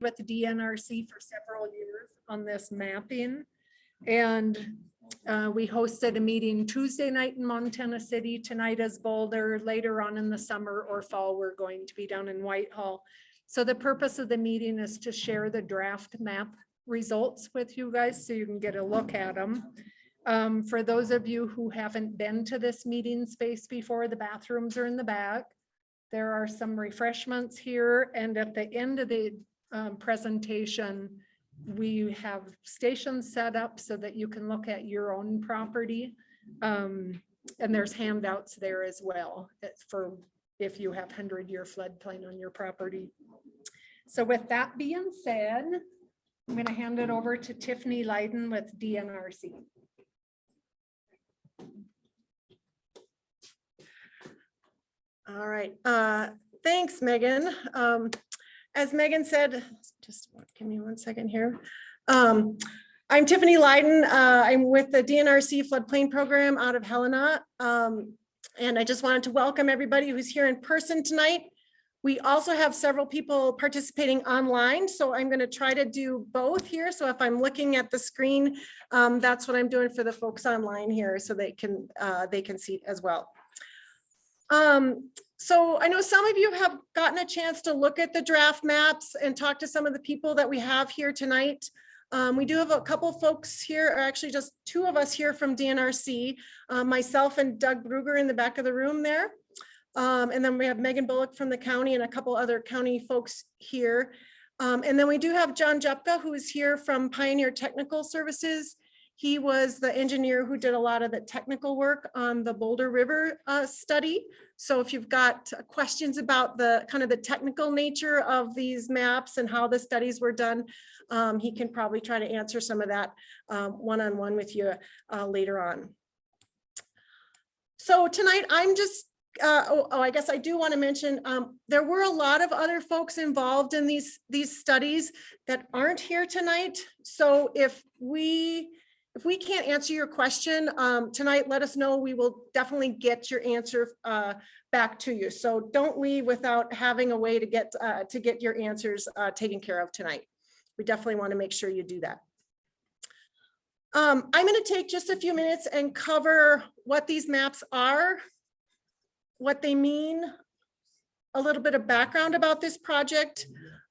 with the DNRC for several years on this mapping. And we hosted a meeting Tuesday night in Montana City. Tonight is Boulder. Later on in the summer or fall, we're going to be down in Whitehall. So the purpose of the meeting is to share the draft map results with you guys so you can get a look at them. For those of you who haven't been to this meeting space before, the bathrooms are in the back. There are some refreshments here, and at the end of the presentation, we have stations set up so that you can look at your own property. And there's handouts there as well for if you have 100-year floodplain on your property. So with that being said, I'm going to hand it over to Tiffany Leiden with DNRC. All right, thanks, Megan. As Megan said, just give me 1 second here. I'm Tiffany Leiden. I'm with the DNRC floodplain program out of Helena. And I just wanted to welcome everybody who's here in person tonight. We also have several people participating online, so I'm going to try to do both here. So if I'm looking at the screen, that's what I'm doing for the folks online here, so they can see as well. So I know some of you have gotten a chance to look at the draft maps and talk to some of the people that we have here tonight. We do have a couple folks here, or actually just two of us here from DNRC, myself and Doug Bruger in the back of the room there. And then we have Megan Bullock from the county and a couple other county folks here. And then we do have John Jepka, who is here from Pioneer Technical Services. He was the engineer who did a lot of the technical work on the Boulder River study. So if you've got questions about the kind of the technical nature of these maps and how the studies were done, he can probably try to answer some of that one-on-one with you later on. So tonight I'm just, I guess I do want to mention, there were a lot of other folks involved in these studies that aren't here tonight. So if we can't answer your question tonight, let us know. We will definitely get your answer back to you. So don't leave without having a way to get your answers taken care of tonight. We definitely want to make sure you do that. I'm going to take just a few minutes and cover what these maps are, what they mean, a little bit of background about this project,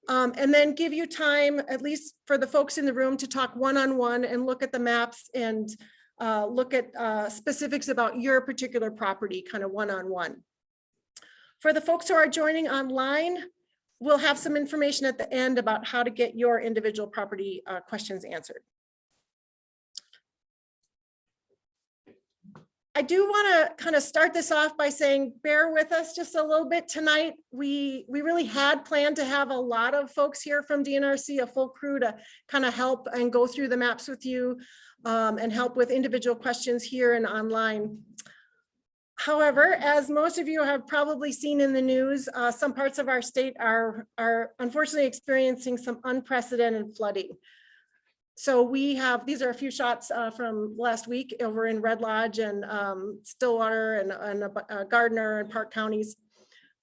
and then give you time, at least for the folks in the room, to talk one-on-one and look at the maps and look at specifics about your particular property, kind of one-on-one. For the folks who are joining online, we'll have some information at the end about how to get your individual property questions answered. I do want to kind of start this off by saying, bear with us just a little bit tonight. We really had planned to have a lot of folks here from DNRC, a full crew to kind of help and go through the maps with you and help with individual questions here and online. However, as most of you have probably seen in the news, some parts of our state are unfortunately experiencing some unprecedented flooding. So we have, these are a few shots from last week over in Red Lodge and Stillwater and Gardner and Park counties.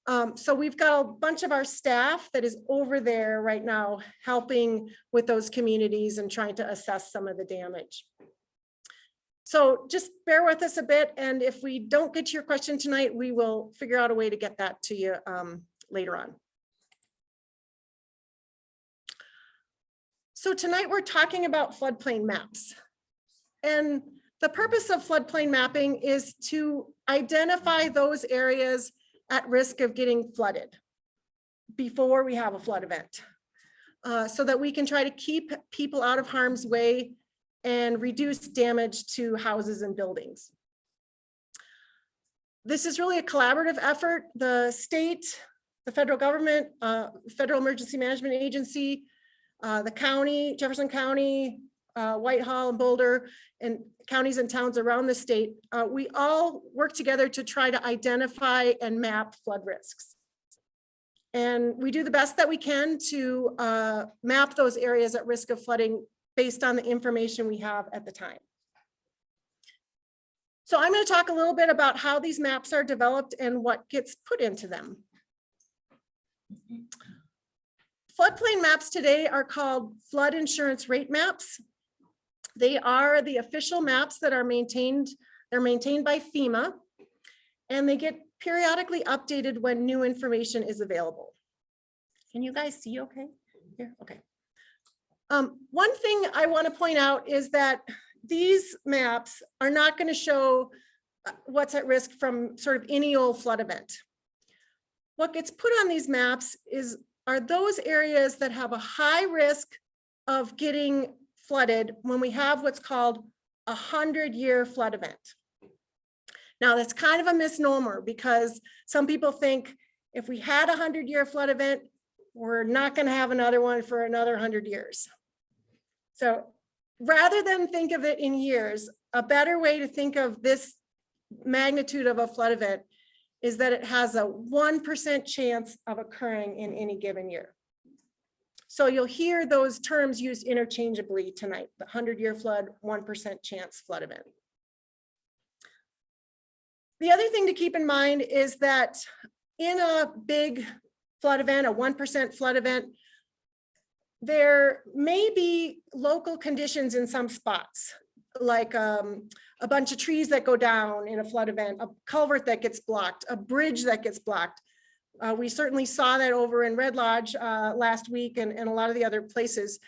So we've got a bunch of our staff that is over there right now helping with those communities and trying to assess some of the damage. So just bear with us a bit, and if we don't get to your question tonight, we will figure out a way to get that to you later on. So tonight we're talking about floodplain maps. And the purpose of floodplain mapping is to identify those areas at risk of getting flooded before we have a flood event, so that we can try to keep people out of harm's way and reduce damage to houses and buildings. This is really a collaborative effort. The state, the federal government, Federal Emergency Management Agency, the county, Jefferson County, Whitehall and Boulder, and counties and towns around the state, we all work together to try to identify and map flood risks. And we do the best that we can to map those areas at risk of flooding based on the information we have at the time. So I'm going to talk a little bit about how these maps are developed and what gets put into them. Floodplain maps today are called flood insurance rate maps. They are the official maps that are maintained. They're maintained by FEMA, and they get periodically updated when new information is available. Can you guys see okay? Here, okay. One thing I want to point out is that these maps are not going to show what's at risk from sort of any old flood event. What gets put on these maps are those areas that have a high risk of getting flooded when we have what's called a 100-year flood event. Now that's kind of a misnomer because some people think if we had a 100-year flood event, we're not going to have another one for another 100 years. So rather than think of it in years, a better way to think of this magnitude of a flood event is that it has a 1% chance of occurring in any given year. So you'll hear those terms used interchangeably tonight, the 100-year flood, 1% chance flood event. The other thing to keep in mind is that in a big flood event, a 1% flood event, there may be local conditions in some spots, like a bunch of trees that go down in a flood event, a culvert that gets blocked, a bridge that gets blocked. We certainly saw that over in Red Lodge last week and a lot of the other places.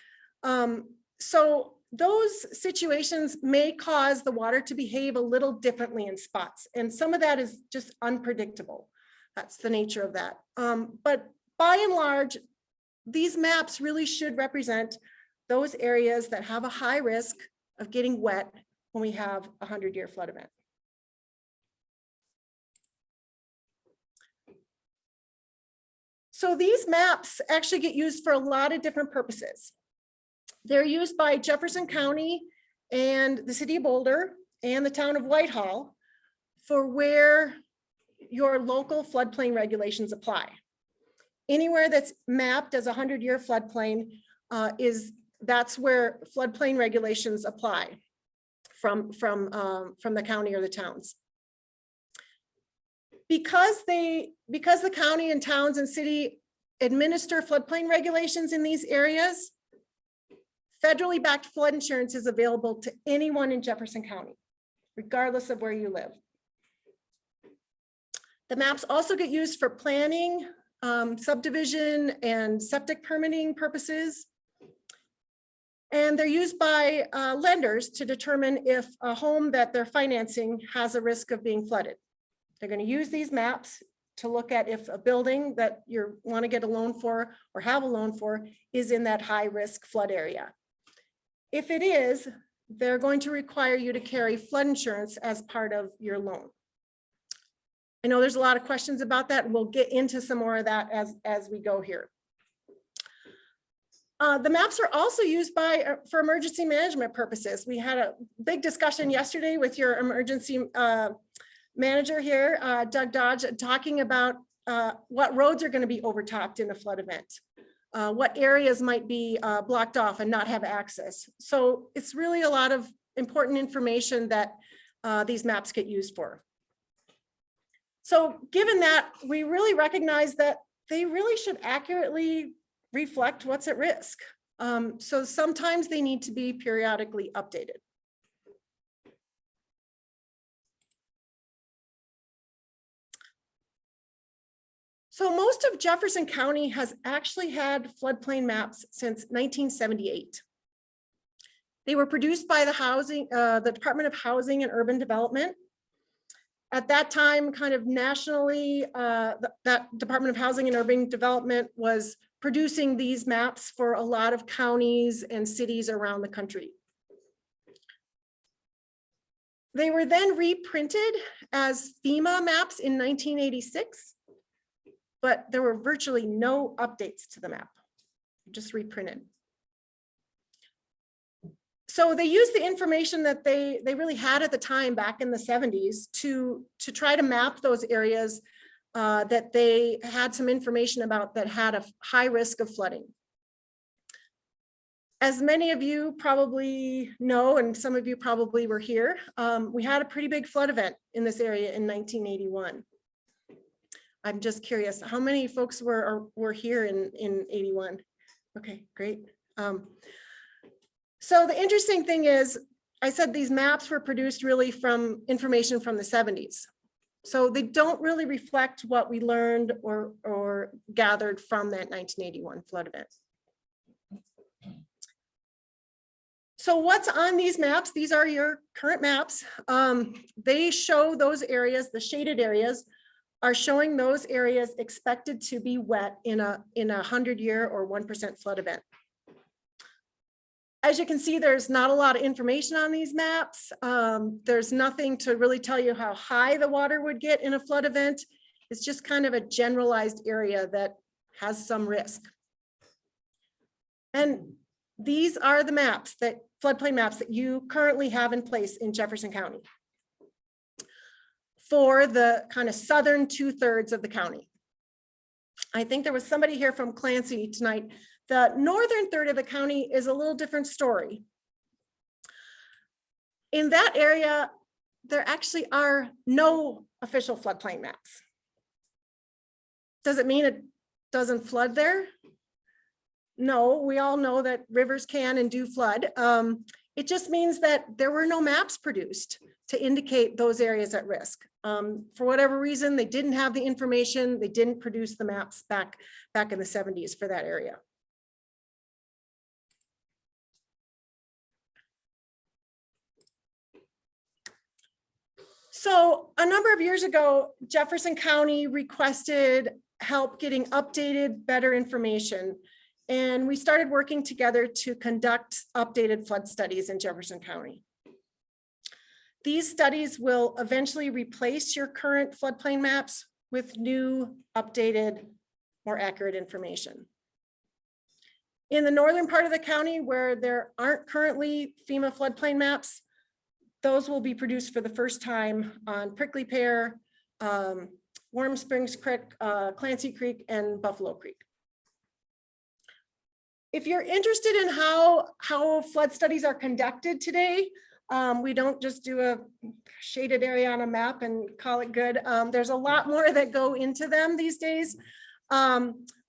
So those situations may cause the water to behave a little differently in spots. And some of that is just unpredictable. That's the nature of that. But by and large, these maps really should represent those areas that have a high risk of getting wet when we have a 100-year flood event. So these maps actually get used for a lot of different purposes. They're used by Jefferson County and the city of Boulder and the town of Whitehall for where your local floodplain regulations apply. Anywhere that's mapped as a 100-year floodplain that's where floodplain regulations apply from the county or the towns. Because the county and towns and city administer floodplain regulations in these areas, federally backed flood insurance is available to anyone in Jefferson County, regardless of where you live. The maps also get used for planning, subdivision and septic permitting purposes. And they're used by lenders to determine if a home that they're financing has a risk of being flooded. They're going to use these maps to look at if a building that you want to get a loan for or have a loan for is in that high risk flood area. If it is, they're going to require you to carry flood insurance as part of your loan. I know there's a lot of questions about that, and we'll get into some more of that as we go here. The maps are also used for emergency management purposes. We had a big discussion yesterday with your emergency manager here, Doug Dodge, talking about what roads are going to be overtopped in a flood event, what areas might be blocked off and not have access. So it's really a lot of important information that these maps get used for. So given that, we really recognize that they really should accurately reflect what's at risk. So sometimes they need to be periodically updated. So most of Jefferson County has actually had floodplain maps since 1978. They were produced by the Department of Housing and Urban Development. At that time, kind of nationally, that Department of Housing and Urban Development was producing these maps for a lot of counties and cities around the country. They were then reprinted as FEMA maps in 1986, but there were virtually no updates to the map, just reprinted. So they used the information that they really had at the time back in the 70s to try to map those areas that they had some information about that had a high risk of flooding. As many of you probably know, and some of you probably were here, we had a pretty big flood event in this area in 1981. I'm just curious, how many folks were here in 81? Okay, great. So the interesting thing is, I said these maps were produced really from information from the 70s. So they don't really reflect what we learned or gathered from that 1981 flood event. So what's on these maps? These are your current maps. They show those areas, the shaded areas are showing those areas expected to be wet in a 100-year or 1% flood event. As you can see, there's not a lot of information on these maps. There's nothing to really tell you how high the water would get in a flood event. It's just kind of a generalized area that has some risk. And these are the maps floodplain maps that you currently have in place in Jefferson County for the kind of southern 2/3 of the county. I think there was somebody here from Clancy tonight. The northern third of the county is a little different story. In that area, there actually are no official floodplain maps. Does it mean it doesn't flood there? No, we all know that rivers can and do flood. It just means that there were no maps produced to indicate those areas at risk. For whatever reason, they didn't have the information. They didn't produce the maps back in the 70s for that area. So a number of years ago, Jefferson County requested help getting updated, better information. And we started working together to conduct updated flood studies in Jefferson County. These studies will eventually replace your current floodplain maps with new, updated, more accurate information. In the northern part of the county where there aren't currently FEMA floodplain maps, those will be produced for the first time on Prickly Pear, Warm Springs Creek, Clancy Creek, and Buffalo Creek. If you're interested in how flood studies are conducted today, we don't just do a shaded area on a map and call it good. There's a lot more that go into them these days.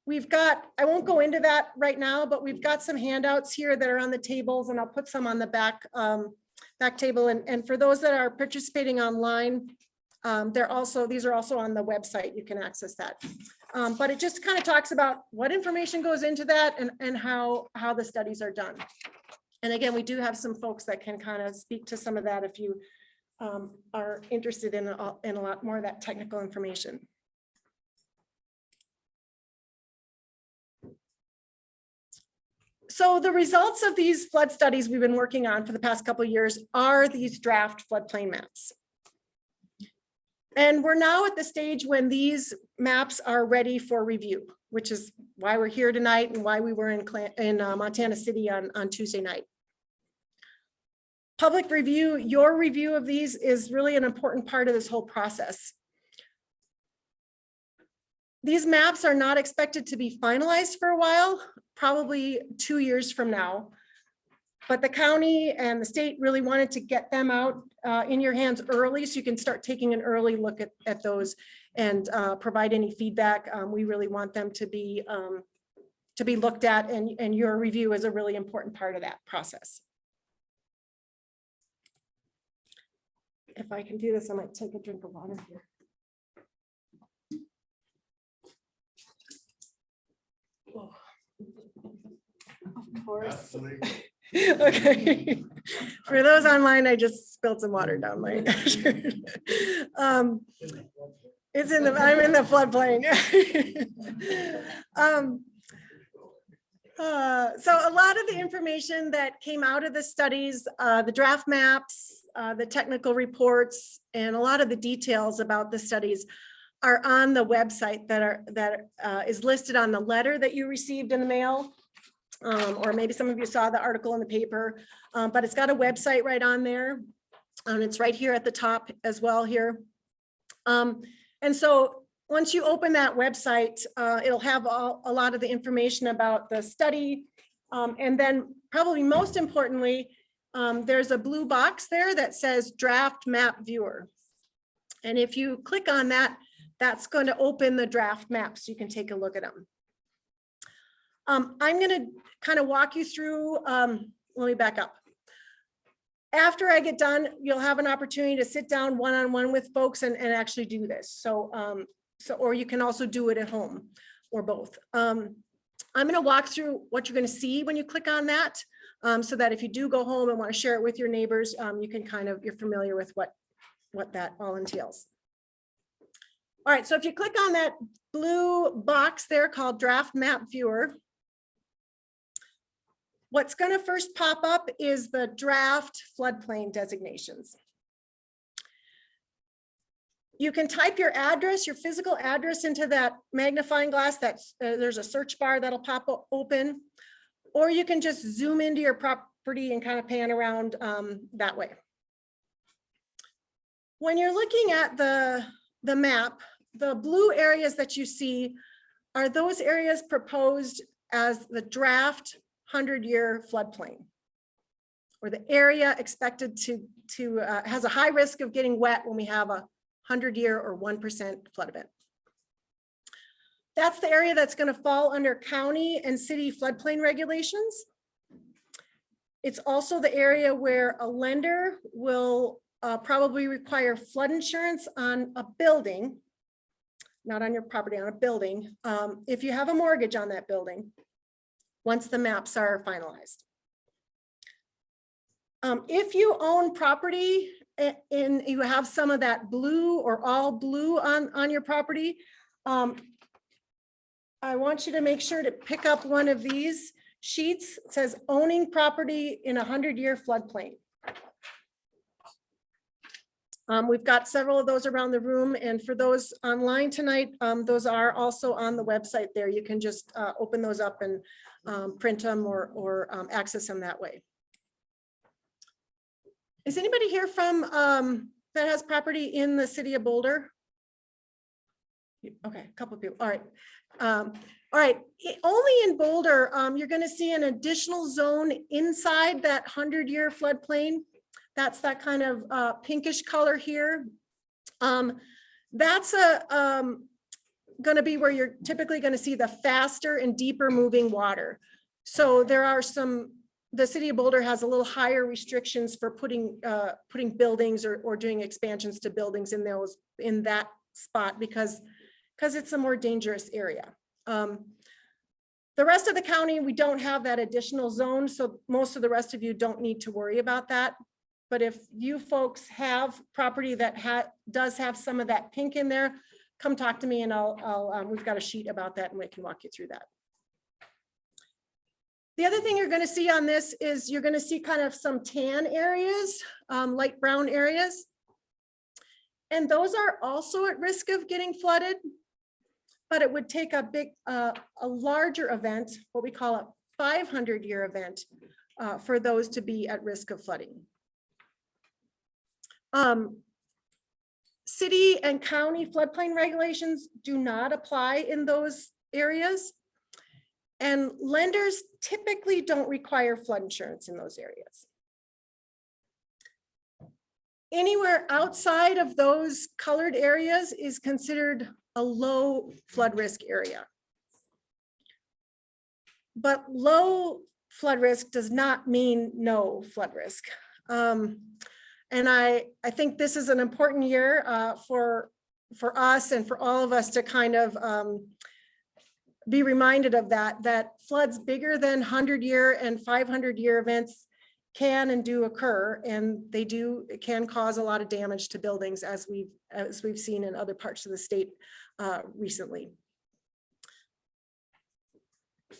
We've got, I won't go into that right now, but we've got some handouts here that are on the tables, and I'll put some on the back table. And for those that are participating online, these are also on the website. You can access that. But it just kind of talks about what information goes into that and how the studies are done. And again, we do have some folks that can kind of speak to some of that if you are interested in a lot more of that technical information. So the results of these flood studies we've been working on for the past couple of years are these draft floodplain maps. And we're now at the stage when these maps are ready for review, which is why we're here tonight and why we were in Montana City on Tuesday night. Public review, your review of these is really an important part of this whole process. These maps are not expected to be finalized for a while, probably 2 years from now. But the county and the state really wanted to get them out in your hands early so you can start taking an early look at those and provide any feedback. We really want them to be looked at, and your review is a really important part of that process. If I can do this, I might take a drink of water here. Oh. Of course. Okay. For those online, I just spilled some water down my shirt. It's in the, I'm in the floodplain. So a lot of the information that came out of the studies, the draft maps, the technical reports, and a lot of the details about the studies are on the website that is listed on the letter that you received in the mail. Or maybe some of you saw the article in the paper, but it's got a website right on there. And it's right here at the top as well here. And so once you open that website, it'll have a lot of the information about the study. And then probably most importantly, there's a blue box there that says draft map viewer. And if you click on that, that's going to open the draft maps. So you can take a look at them. I'm going to kind of walk you through, let me back up. After I get done, you'll have an opportunity to sit down one-on-one with folks and actually do this. So, or you can also do it at home or both. I'm going to walk through what you're going to see when you click on that, so that if you do go home and want to share it with your neighbors, you can you're familiar with what that all entails. All right, so if you click on that blue box there called Draft Map Viewer, what's going to first pop up is the draft floodplain designations. You can type your address, your physical address, into that magnifying glass. There's a search bar that'll pop open, or you can just zoom into your property and kind of pan around that way. When you're looking at the map, the blue areas that you see are those areas proposed as the draft 100-year floodplain, or the area expected to has a high risk of getting wet when we have a 100-year or 1% flood event. That's the area that's going to fall under county and city floodplain regulations. It's also the area where a lender will probably require flood insurance on a building, not on your property, on a building, if you have a mortgage on that building, once the maps are finalized. If you own property and you have some of that blue or all blue on your property, I want you to make sure to pick up one of these sheets. It says owning property in a 100-year floodplain. We've got several of those around the room, and for those online tonight, those are also on the website there. You can just open those up and print them or access them that way. Is anybody here from that has property in the city of Boulder? Okay, a couple of people. All right. All right. Only in Boulder, you're going to see an additional zone inside that 100-year floodplain. That's that kind of pinkish color here. That's going to be where you're typically going to see the faster and deeper moving water. So there are the city of Boulder has a little higher restrictions for putting buildings or doing expansions to buildings in that spot because it's a more dangerous area. The rest of the county, we don't have that additional zone, so most of the rest of you don't need to worry about that. But if you folks have property that does have some of that pink in there, come talk to me and we've got a sheet about that and we can walk you through that. The other thing you're going to see on this is you're going to see kind of some tan areas, light brown areas. And those are also at risk of getting flooded, but it would take a larger event, what we call a 500-year event, for those to be at risk of flooding. City and county floodplain regulations do not apply in those areas. And lenders typically don't require flood insurance in those areas. Anywhere outside of those colored areas is considered a low flood risk area. But low flood risk does not mean no flood risk. And I think this is an important year for us and for all of us to kind of be reminded of that floods bigger than 100-year and 500-year events can and do occur, and it can cause a lot of damage to buildings as we've seen in other parts of the state recently.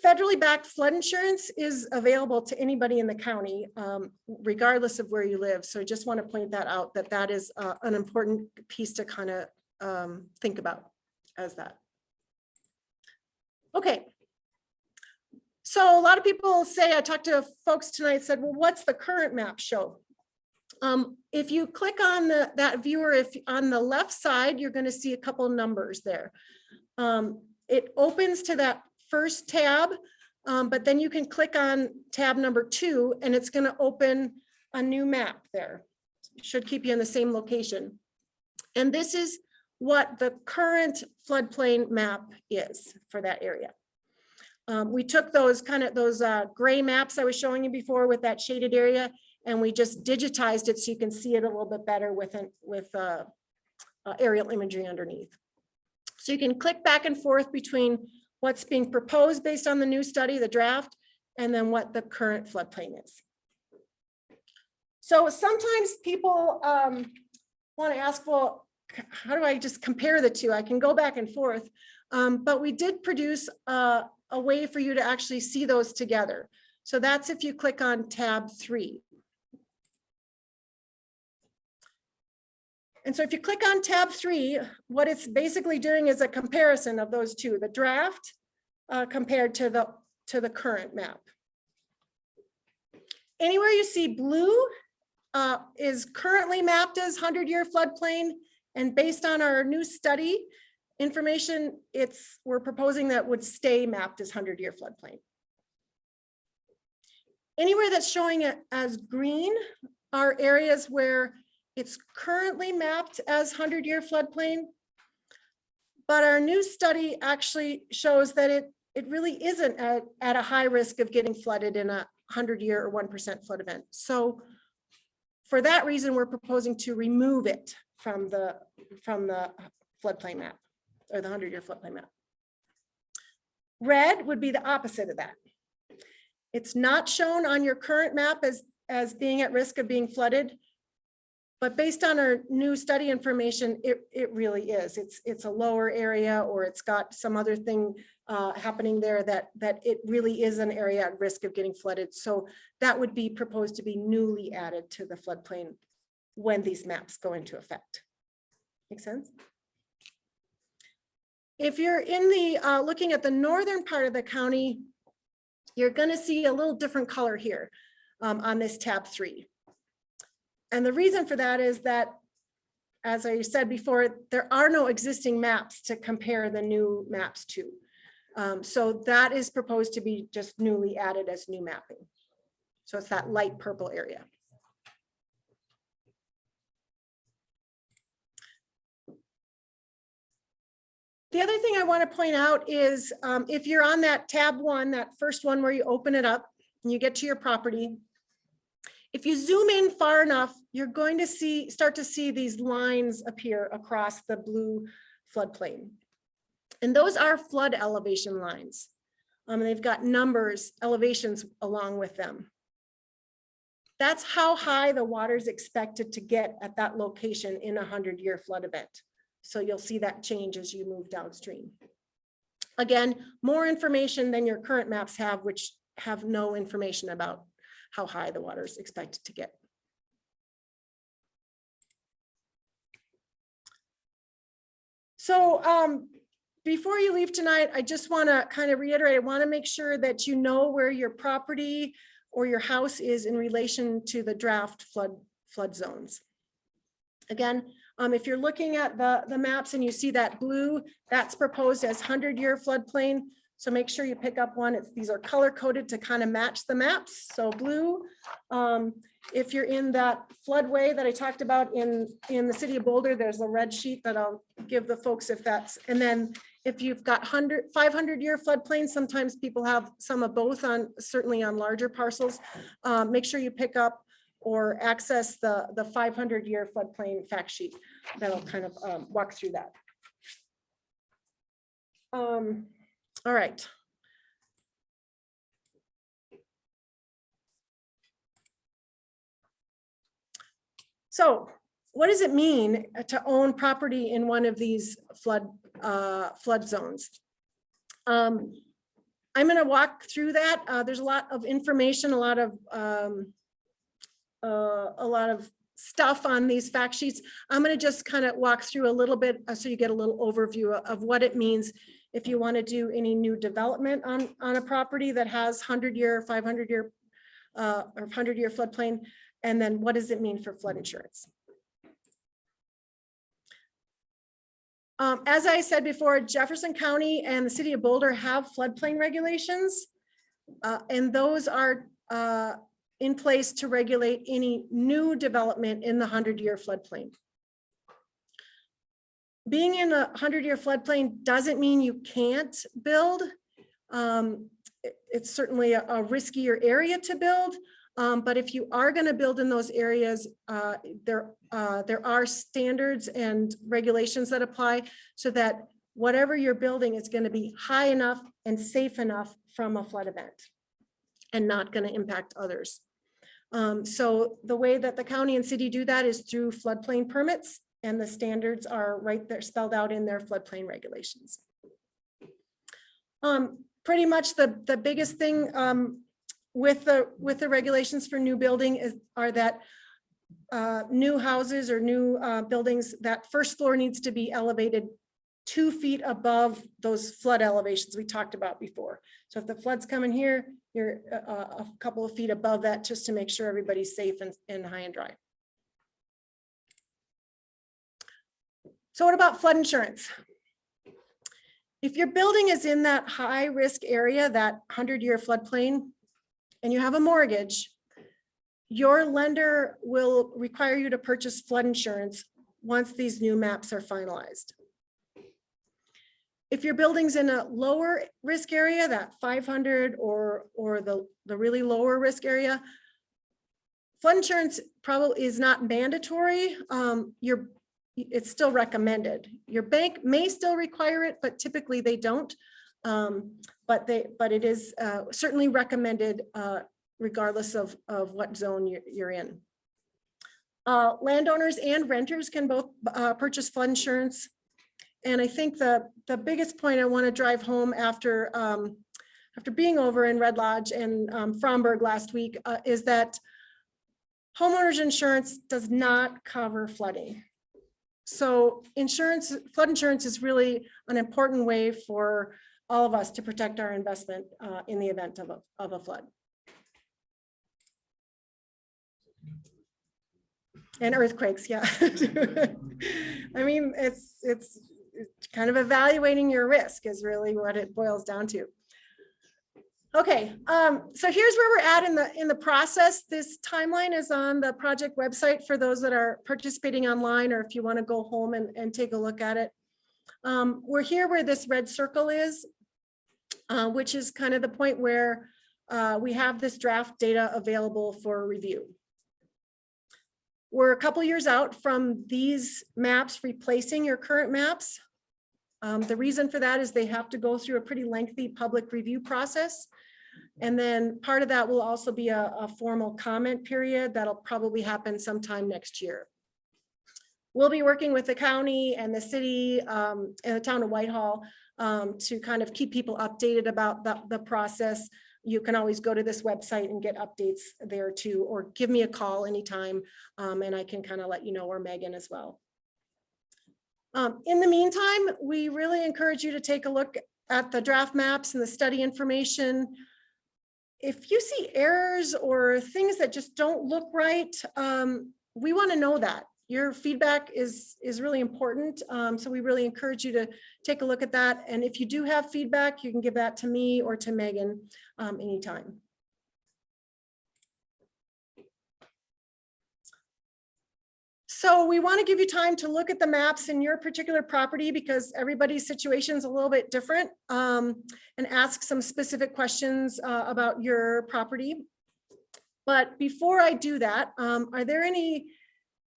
Federally backed flood insurance is available to anybody in the county, regardless of where you live. So I just want to point that out, that is an important piece to kind of think about as that. Okay. So a lot of people say, I talked to folks tonight, said, well, what's the current map show? If you click on that viewer, on the left side, you're going to see a couple numbers there. It opens to that first tab, but then you can click on tab number 2 and it's going to open a new map there. It should keep you in the same location. And this is what the current floodplain map is for that area. We took those gray maps I was showing you before with that shaded area, and we just digitized it so you can see it a little bit better with aerial imagery underneath. So you can click back and forth between what's being proposed based on the new study, the draft, and then what the current floodplain is. So sometimes people want to ask, well, how do I just compare the two? I can go back and forth, but we did produce a way for you to actually see those together. So that's if you click on tab 3. And so if you click on tab 3, what it's basically doing is a comparison of those two, the draft compared to the current map. Anywhere you see blue is currently mapped as 100-year floodplain, and based on our new study information, we're proposing that would stay mapped as 100-year floodplain. Anywhere that's showing it as green are areas where it's currently mapped as 100-year floodplain, but our new study actually shows that it really isn't at a high risk of getting flooded in a 100-year or 1% flood event. So for that reason, we're proposing to remove it from the floodplain map, or the 100-year floodplain map. Red would be the opposite of that. It's not shown on your current map as being at risk of being flooded, but based on our new study information, it really is. It's a lower area, or it's got some other thing happening there that it really is an area at risk of getting flooded. So that would be proposed to be newly added to the floodplain when these maps go into effect. Make sense? If you're in the looking at the northern part of the county, you're going to see a little different color here on this tab 3. And the reason for that is that, as I said before, there are no existing maps to compare the new maps to. So that is proposed to be just newly added as new mapping. So it's that light purple area. The other thing I want to point out is if you're on that tab 1, that first one where you open it up and you get to your property, if you zoom in far enough, you're going to start to see these lines appear across the blue floodplain. And those are flood elevation lines. They've got numbers, elevations along with them. That's how high the water is expected to get at that location in a 100-year flood event. So you'll see that change as you move downstream. Again, more information than your current maps have, which have no information about how high the water is expected to get. So before you leave tonight, I just want to kind of reiterate, I want to make sure that you know where your property or your house is in relation to the draft flood zones. Again, if you're looking at the maps and you see that blue, that's proposed as 100-year floodplain. So make sure you pick up one. These are color coded to kind of match the maps. So blue, if you're in that floodway that I talked about in the city of Boulder, there's a red sheet that I'll give the folks if that's, and then if you've got 500-year floodplains, sometimes people have some of both certainly on larger parcels. Make sure you pick up or access the 500-year floodplain fact sheet. That'll kind of walk through that. All right. So what does it mean to own property in one of these flood zones? I'm going to walk through that. There's a lot of information, a lot of stuff on these fact sheets. I'm going to just kind of walk through a little bit so you get a little overview of what it means if you want to do any new development on a property that has 100-year, 500-year, or 100-year floodplain, and then what does it mean for flood insurance? As I said before, Jefferson County and the city of Boulder have floodplain regulations, and those are in place to regulate any new development in the 100-year floodplain. Being in a 100-year floodplain doesn't mean you can't build. it's certainly a riskier area to build. But if you are going to build in those areas, there are standards and regulations that apply so that whatever you're building is going to be high enough and safe enough from a flood event and not going to impact others. So the way that the county and city do that is through floodplain permits, and the standards are right there spelled out in their floodplain regulations. Pretty much the biggest thing with the regulations for new building are that new houses or new buildings, that first floor needs to be elevated 2 feet above those flood elevations we talked about before. So if the flood's coming here, you're a couple of feet above that, just to make sure everybody's safe and high and dry. So what about flood insurance? If your building is in that high risk area, that 100-year floodplain, and you have a mortgage, your lender will require you to purchase flood insurance once these new maps are finalized. If your building's in a lower risk area, that 500 or the really lower risk area, flood insurance probably is not mandatory. It's still recommended. Your bank may still require it, but typically they don't. But it is certainly recommended regardless of what zone you're in. Landowners and renters can both purchase flood insurance. And I think the biggest point I want to drive home after being over in Red Lodge and Fromberg last week is that homeowners insurance does not cover flooding. So flood insurance is really an important way for all of us to protect our investment in the event of a flood. And earthquakes, yeah. I mean, it's kind of evaluating your risk is really what it boils down to. Okay, so here's where we're at in the process. This timeline is on the project website for those that are participating online, or if you want to go home and take a look at it. We're here where this red circle is, which is kind of the point where we have this draft data available for review. We're a couple years out from these maps replacing your current maps. The reason for that is they have to go through a pretty lengthy public review process. And then part of that will also be a formal comment period that'll probably happen sometime next year. We'll be working with the county and the city and the town of Whitehall to kind of keep people updated about the process. You can always go to this website and get updates there too, or give me a call anytime and I can kind of let you know, or Megan as well. In the meantime, we really encourage you to take a look at the draft maps and the study information. If you see errors or things that just don't look right, we want to know that. Your feedback is really important. So we really encourage you to take a look at that. And if you do have feedback, you can give that to me or to Megan anytime. So we want to give you time to look at the maps in your particular property because everybody's situation is a little bit different, and ask some specific questions about your property. But before I do that, are there any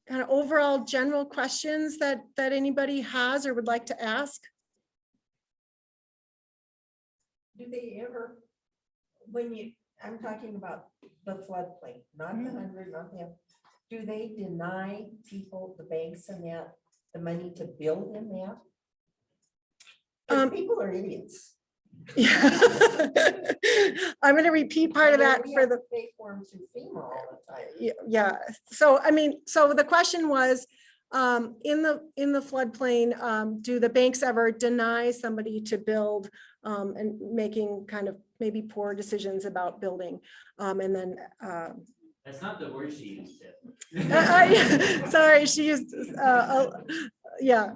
kind of overall general questions that anybody has or would like to ask? Do they ever, I'm talking about the floodplain, not the 100, not the, do they deny people, the banks and that, the money to build in that? Because people are idiots. Yeah. I'm going to repeat part of that for the pay for them through FEMA all the time. Yeah. So I mean, so the question was, in the floodplain, do the banks ever deny somebody to build and making kind of maybe poor decisions about building? And then that's not the word she used. Sorry, she used yeah.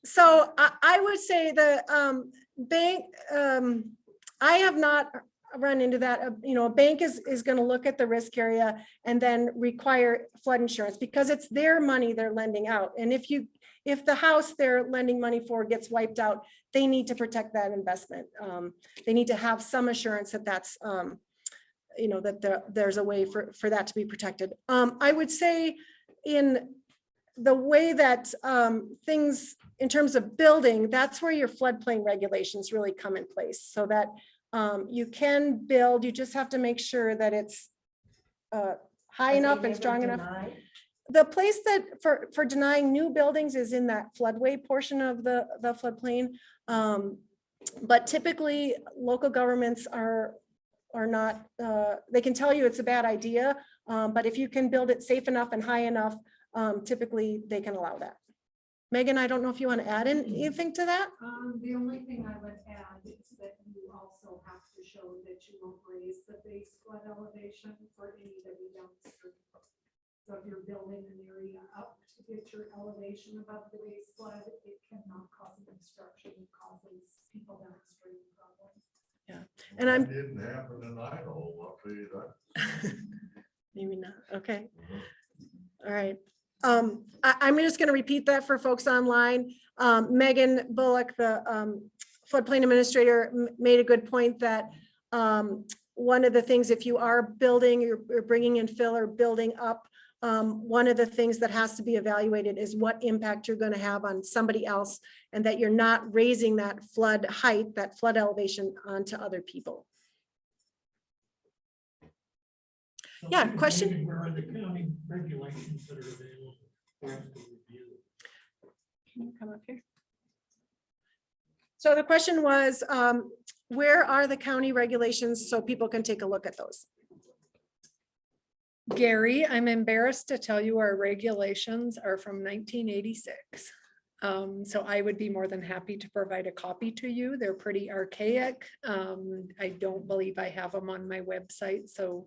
So I would say the bank, I have not run into that. A bank is going to look at the risk area and then require flood insurance because it's their money they're lending out. And if the house they're lending money for gets wiped out, they need to protect that investment. They need to have some assurance that that's, that there's a way for that to be protected. I would say in the way that things in terms of building, that's where your floodplain regulations really come in place so that you can build, you just have to make sure that it's high enough and strong enough. The place that for denying new buildings is in that floodway portion of the floodplain. But typically local governments are not, they can tell you it's a bad idea, but if you can build it safe enough and high enough, typically they can allow that. Megan, I don't know if you want to add anything to that? The only thing I would add is that you also have to show that you won't raise the base flood elevation for anybody downstream. So if you're building an area up to get your elevation above the base flood, it cannot cause obstruction, it causes people downstream problems. And I'm Didn't happen in Idaho, I'll tell you that. maybe not. Okay. All right. I'm just going to repeat that for folks online. Megan Bullock, the floodplain administrator, made a good point that one of the things, if you are building, you're bringing in fill or building up, one of the things that has to be evaluated is what impact you're going to have on somebody else, and that you're not raising that flood height, that flood elevation onto other people. Yeah, question? Where are the county regulations that are available for us to review? Can you come up here? So the question was, where are the county regulations so people can take a look at those? Gary, I'm embarrassed to tell you our regulations are from 1986. So I would be more than happy to provide a copy to you. They're pretty archaic. I don't believe I have them on my website, so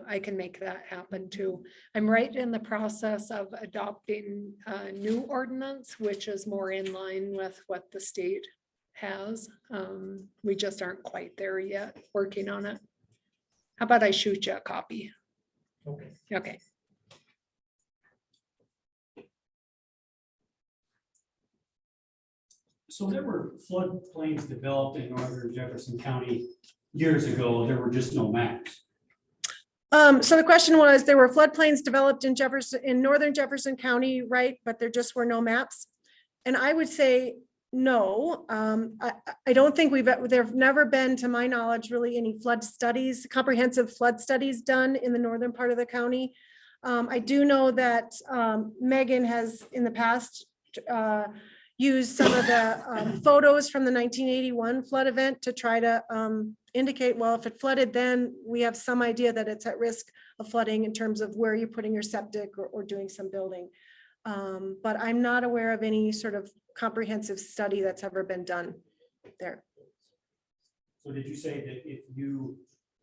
I can make that happen too. I'm right in the process of adopting a new ordinance, which is more in line with what the state has. We just aren't quite there yet, working on it. How about I shoot you a copy? Okay. Okay. So there were floodplains developed in northern Jefferson County years ago. There were just no maps. So the question was, there were floodplains developed in northern Jefferson County, right? But there just were no maps. And I would say no. I don't think there've never been, to my knowledge, really any flood studies, comprehensive flood studies done in the northern part of the county. I do know that Megan has in the past used some of the photos from the 1981 flood event to try to indicate, well, if it flooded then, we have some idea that it's at risk of flooding in terms of where you're putting your septic or doing some building. But I'm not aware of any sort of comprehensive study that's ever been done there. So did you say that if you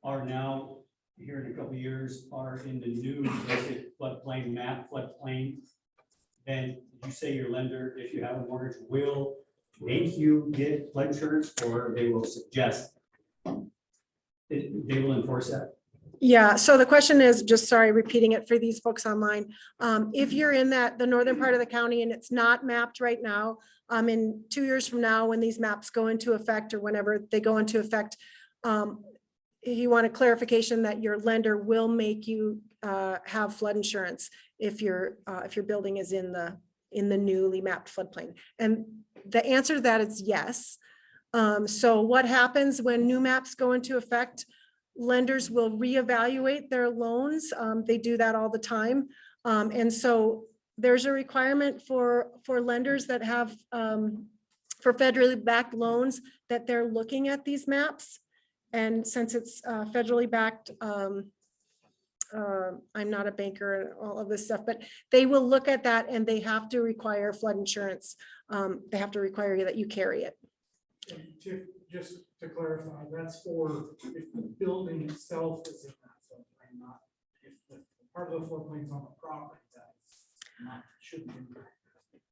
are now, here in a couple of years, are in the new basic floodplain map, floodplain, then you say your lender, if you have a mortgage, will make you get flood insurance, or they will suggest they will enforce that? Yeah, so the question is, just sorry, repeating it for these folks online. If you're in the northern part of the county and it's not mapped right now, in 2 years from now, when these maps go into effect or whenever they go into effect, you want a clarification that your lender will make you have flood insurance if your building is in the newly mapped floodplain. And the answer to that is yes. So what happens when new maps go into effect? Lenders will reevaluate their loans. They do that all the time. And so there's a requirement for lenders that have, for federally backed loans, that they're looking at these maps. And since it's federally backed, I'm not a banker and all of this stuff, but they will look at that and they have to require flood insurance. They have to require that you carry it. Just to clarify, that's for if the building itself is in that floodplain, not if the part of the floodplain is on the property that is not, shouldn't be.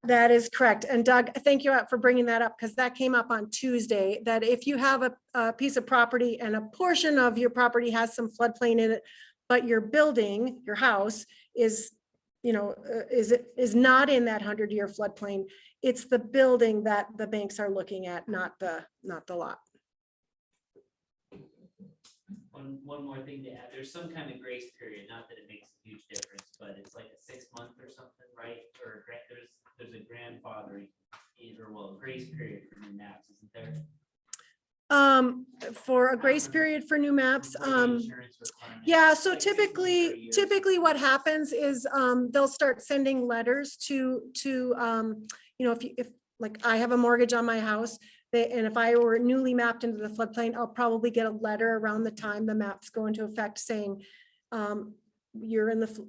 That is correct. And Doug, thank you for bringing that up because that came up on Tuesday, that if you have a piece of property and a portion of your property has some floodplain in it, but your building, your house is, is not in that 100-year floodplain, it's the building that the banks are looking at, not the lot. One more thing to add, there's some kind of grace period, not that it makes a huge difference, but it's like a 6-month or something, right? Or there's a grandfathering, a grace period for new maps, isn't there? For a grace period for new maps, Before the insurance requirement, yeah, it's so like 6 months or a year. typically what happens is, they'll start sending letters to, if like I have a mortgage on my house, and if I were newly mapped into the floodplain, I'll probably get a letter around the time the maps go into effect saying, you're in the,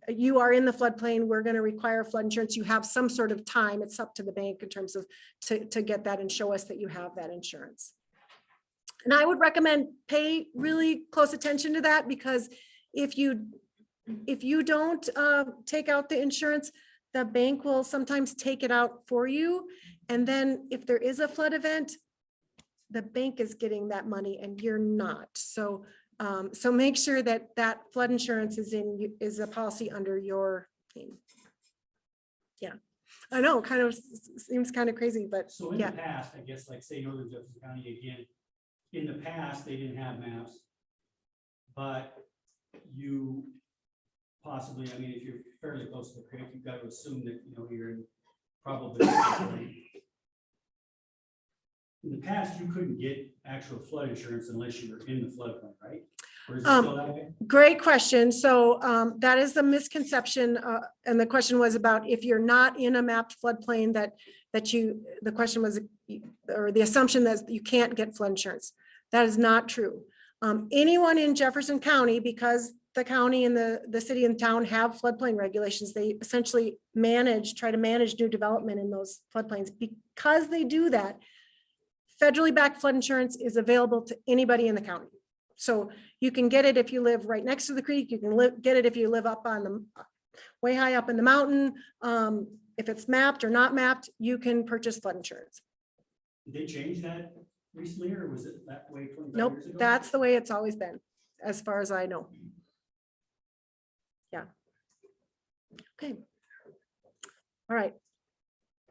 you are in the floodplain, we're going to require flood insurance. You have some sort of time. It's up to the bank in terms of to get that and show us that you have that insurance. And I would recommend pay really close attention to that, because if you don't take out the insurance, the bank will sometimes take it out for you. And then if there is a flood event, the bank is getting that money and you're not. So so make sure that that flood insurance is a policy under your name. Yeah, I know, kind of seems kind of crazy, but So in yeah. the past, I guess, like say Northern Jefferson County again, in the past, they didn't have maps. But you possibly, I mean, if you're fairly close to the creek, you've got to assume that, you're in probably. In the past, you couldn't get actual flood insurance unless you were in the floodplain, right? Or is it still that way? Great question. So that is a misconception. And the question was about if you're not in a mapped floodplain the question was, or the assumption that you can't get flood insurance. That is not true. Anyone in Jefferson County, because the county and the city and town have floodplain regulations, they essentially try to manage new development in those floodplains. Because they do that, federally backed flood insurance is available to anybody in the county. So you can get it if you live right next to the creek. You can get it if you live up on the way high up in the mountain. If it's mapped or not mapped, you can purchase flood insurance. Did they change that recently, or was it that way 25 Nope, years ago? that's the way it's always been, as far as I know. Yeah. Okay. All right.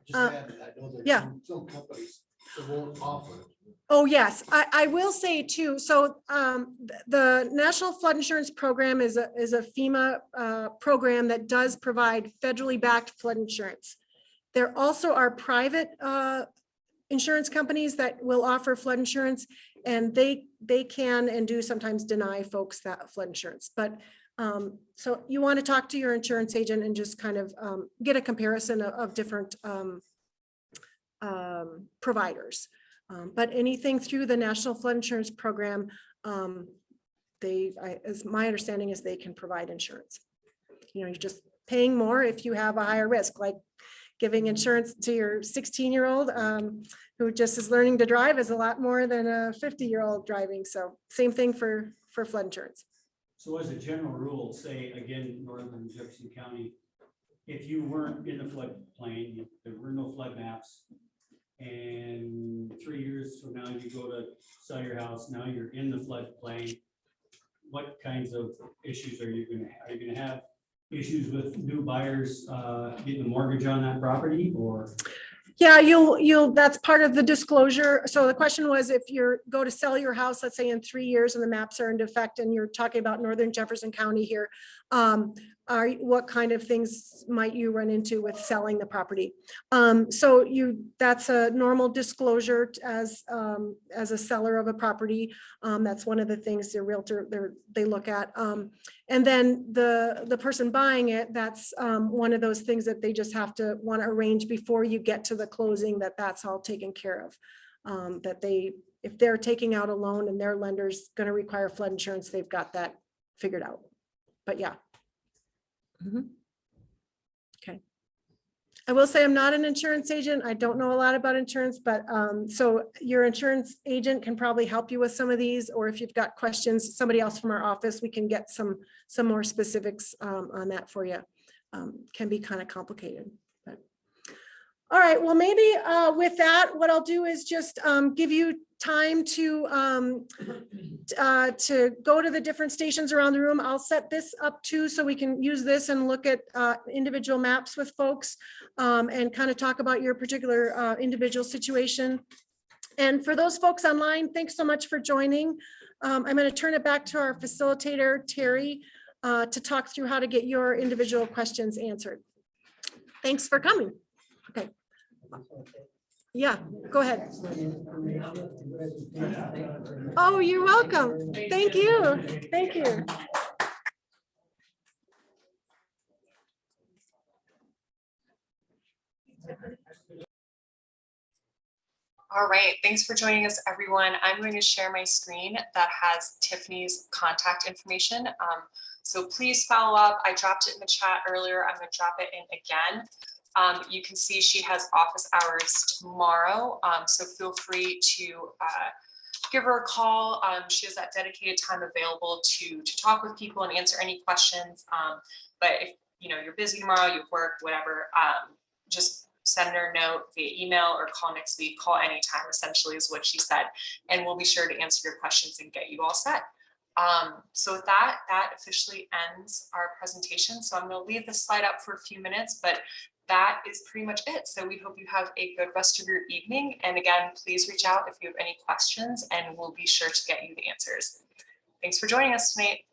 Just add, I know there's yeah. some companies that won't offer it. Oh, yes, I will say too, so the National Flood Insurance Program is a FEMA program that does provide federally backed flood insurance. There also are private insurance companies that will offer flood insurance, and they can and do sometimes deny folks that flood insurance. But so you want to talk to your insurance agent and just kind of get a comparison of different providers. But anything through the National Flood Insurance Program, as my understanding is they can provide insurance. You're just paying more if you have a higher risk, like giving insurance to your 16-year-old who just is learning to drive is a lot more than a 50-year-old driving. So same thing for flood insurance. So as a general rule, say again, Northern Jefferson County, if you weren't in the floodplain, there were no flood maps, and 3 years from now you go to sell your house, now you're in the floodplain, what kinds of issues are you going to have? Are you going to have issues with new buyers getting a mortgage on that property, or? Yeah, that's part of the disclosure. So the question was, if you go to sell your house, let's say in 3 years and the maps are in effect, and you're talking about Northern Jefferson County here, what kind of things might you run into with selling the property? So that's a normal disclosure as a seller of a property. That's one of the things the realtor they look at. And then the person buying it, that's one of those things that they just have to want to arrange before you get to the closing, that's all taken care of. If they're taking out a loan and their lender's going to require flood insurance, they've got that figured out. But yeah. Okay. I will say I'm not an insurance agent. I don't know a lot about insurance, but so your insurance agent can probably help you with some of these, or if you've got questions, somebody else from our office, we can get some more specifics on that for you. Can be kind of complicated, but All right, well, maybe with that, what I'll do is just give you time to go to the different stations around the room. I'll set this up too, so we can use this and look at individual maps with folks and kind of talk about your particular individual situation. And for those folks online, thanks so much for joining. I'm going to turn it back to our facilitator, Terry, to talk through how to get your individual questions answered. Thanks for coming. Okay. Yeah, go ahead. Oh, you're welcome. Thank you. Thank you. All right, thanks for joining us, everyone. I'm going to share my screen that has Tiffany's contact information. So please follow up. I dropped it in the chat earlier. I'm going to drop it in again. You can see she has office hours tomorrow, so feel free to give her a call. She has that dedicated time available to talk with people and answer any questions. But if you're busy tomorrow, you work, whatever, just send her a note via email or call next week. Call anytime, essentially, is what she said, and we'll be sure to answer your questions and get you all set. So with that officially ends our presentation. So I'm going to leave the slide up for a few minutes, but that is pretty much it. So we hope you have a good rest of your evening. And again, please reach out if you have any questions, and we'll be sure to get you the answers. Thanks for joining us tonight.